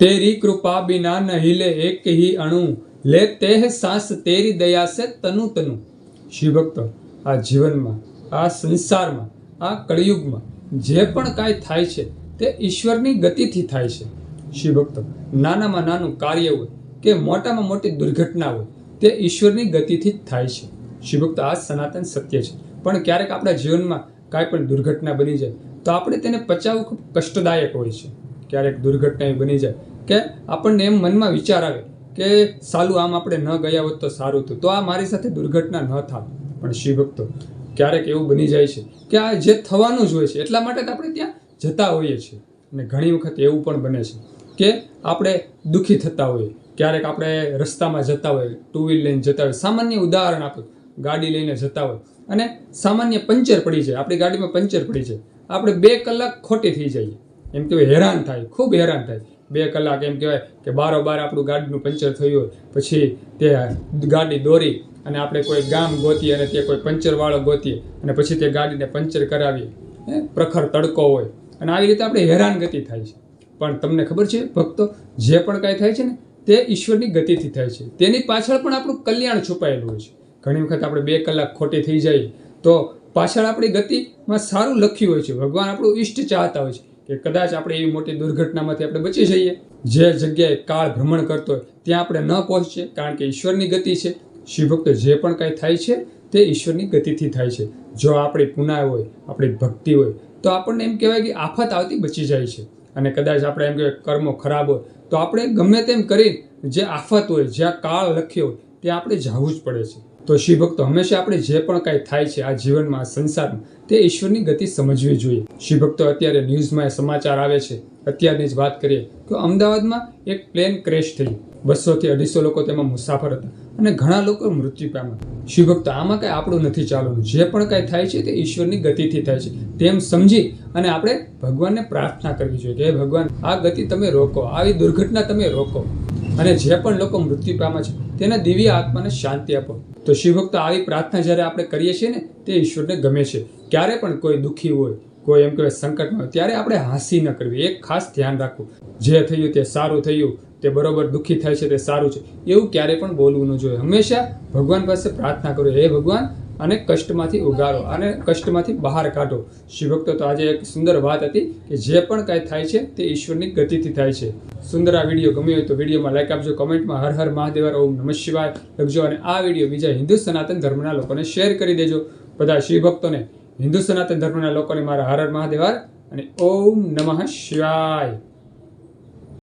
तेरी कृपा बिना न हिले एक ही अणु, लेते हैं सांस तेरी दया से तनु तनु। शिव भक्तो, आ जीवन में, आ संसार में, आ कलियुग में जे पण कांई थाय छे ते ईश्वरनी गतिथी थाय छे। शिव भक्तो, नानामां नानुं कार्य होय के मोटामां मोटी दुर्घटना होय ते ईश्वरनी गतिथी ज थाय छे। शिव भक्तो, आ सनातन सत्य छे। पण क्यारेक आपણા जीवનમાં કાંઈ પણ દુર્ઘટના બની જાય તો આપણે તેને પચાવવું ખૂબ કષ્ટદાયક હોય છે। ક્યારેક દુર્ઘટના એવી બની જાય કે આપણને એમ મનમાં વિચાર આવે કે સાલું આમ આપણે ન ગયા હોત તો સારું હતું, તો આ મારી સાથે દુર્ઘટના ન થાત। પણ શિવ ભક્તો, ક્યારેક એવું બની જાય છે કે આ જે થવાનું જ હોય છે એટલા માટે આપણે ત્યાં જતા હોઈએ છીએ। અને ઘણી વખત એવું પણ બને છે કે આપણે દુઃખી થતા હોઈએ। ક્યારેક આપણે રસ્તામાં જતા હોય, ટુ વ્હીલ લઈને જતા હોય, સામાન્ય ઉદાહરણ આપું, ગાડી લઈને જતા હોય અને સામાન્ય પંચર પડી જાય, આપણી ગાડીમાં પંચર પડી જાય, આપણે 2 કલાક ખોટી થઈ જઈએ, એમ કહેવાય હેરાન થાય, ખૂબ હેરાન થાય। 2 કલાક એમ કહેવાય કે બારોબાર આપણું ગાડીનું પંચર થયું હોય, પછી તે ગાડી દોરી અને આપણે કોઈ ગામ ગોતીએ અને તે કોઈ પંચરવાળો ગોતીએ અને પછી તે ગાડીને પંચર કરાવીએ, પ્રખર તડકો હોય અને આવી રીતે આપણે હેરાનગતિ થાય છે। પણ તમને ખબર છે ભક્તો, જે પણ કાંઈ થાય છે ને તે ઈશ્વરની ગતિથી થાય છે। તેની પાછળ પણ આપણું કલ્યાણ છુપાયેલું હોય છે। ઘણી વખત આપણે 2 કલાક ખોટી થઈ જાય તો પાછળ આપણી ગતિમાં સારું લખ્યું હોય છે। ભગવાન આપણું ઈષ્ટ ચાહતા હોય છે કે કદાચ આપણે એવી મોટી દુર્ઘટનામાંથી આપણે બચી જઈએ, જે જગ્યાએ કાળ ભ્રમણ કરતો હોય ત્યાં આપણે ન પહોંચીએ, કારણ કે ઈશ્વરની ગતિ છે। શિવ ભક્તો, જે પણ કાંઈ થાય છે તે ઈશ્વરની ગતિથી થાય છે। જો આપણી પુનાય હોય, આપણી ભક્તિ હોય તો આપણને એમ કહેવાય કે આફત આવતી બચી જાય છે। અને કદાચ આપણે એમ કહેવાય કર્મો ખરાબ હોય તો આપણે ગમે તેમ કરી જે આફત હોય, જ્યાં કાળ લખ્યો હોય ત્યાં આપણે જવું જ પડે છે। તો શિવ ભક્તો, હંમેશા આપણે જે પણ કાંઈ થાય છે આ જીવનમાં, આ સંસારમાં, તે ઈશ્વરની ગતિ સમજવી જોઈએ। શિવ ભક્તો, અત્યારે ન્યૂઝમાં સમાચાર આવે છે, અત્યારની જ વાત કરીએ તો અમદાવાદમાં એક પ્લેન ક્રેશ થયું, 200 થી 250 લોકો તેમાં મુસાફર હતા અને ઘણા લોકો મૃત્યુ પામ્યા। શિવ ભક્તો, આમાં કાંઈ આપણું નથી ચાલવાનું, જે પણ કાંઈ થાય છે તે ઈશ્વરની ગતિથી થાય છે તેમ સમજી અને આપણે ભગવાનને પ્રાર્થના કરવી જોઈએ કે હે ભગવાન, આ ગતિ તમે રોકો, આવી દુર્ઘટના તમે રોકો અને જે પણ લોકો મૃત્યુ પામ્યા છે તેના દિવ્ય આત્માને શાંતિ આપો। તો શિવ ભક્તો, આવી પ્રાર્થના જ્યારે આપણે કરીએ છીએ ને તે ઈશ્વરને ગમે છે। ક્યારે પણ કોઈ દુઃખી હોય, કોઈ એમ કહેવાય સંકટમાં હોય, ત્યારે આપણે હાંસી ન કરવી, એક ખાસ ધ્યાન રાખવું, જે થયું તે સારું થયું, તે બરોબર, દુઃખી થાય છે તે સારું છે, એવું ક્યારે પણ બોલવું ન જોઈએ। હંમેશા ભગવાન પાસે પ્રાર્થના કરો, હે ભગવાન, અને કષ્ટમાંથી ઉગારો અને કષ્ટમાંથી બહાર કાઢો। શિવ ભક્તો, તો આજે એક સુંદર વાત હતી કે જે પણ કાંઈ થાય છે તે ઈશ્વરની ગતિથી થાય છે। સુંદર આ વિડીયો ગમ્યો હોય તો વિડીયોમાં લાઈક આપજો, કમેન્ટમાં હર હર મહાદેવ, ઓમ નમઃ શિવાય લખજો અને આ વિડીયો બીજા હિન્દુ સનાતન ધર્મના લોકોને શેર કરી દેજો। બધા શિવ ભક્તોને, હિન્દુ સનાતન ધર્મના લોકોને મારા હર હર મહાદેવ અને ઓમ નમઃ શિવાય।